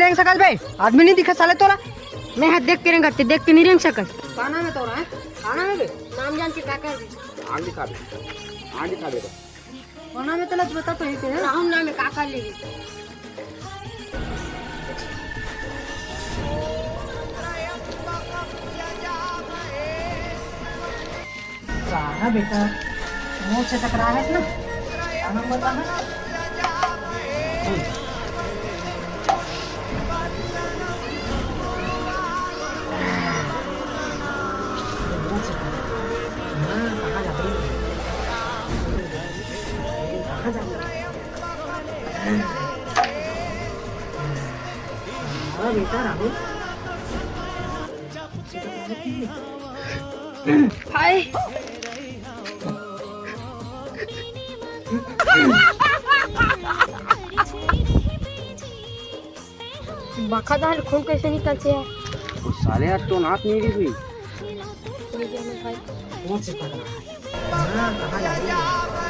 रेंग सकल बे? आदमी नहीं दिखा साले तोरा। मैं हाथ देख के रेंग करते देख के नहीं रेंग सकल। का नाम है तोरा? है का नाम है बे? नाम जान के काका आंख दिखा दे, आंख दिखा दे। का नाम है तेरा बता तो ही के है। राहुल नाम है काका ले है बेटा, मुंह से टकरा है ना? क्या नाम बता है? कहाँ जा रही है? कहाँ जा रही है? हाँ बेटा राहुल। हाय बखादार खून कैसे निकलते हैं? वो साले यार तो नाक मेरी हुई। कौन से पकड़ा है? हाँ, कहाँ जा रही है?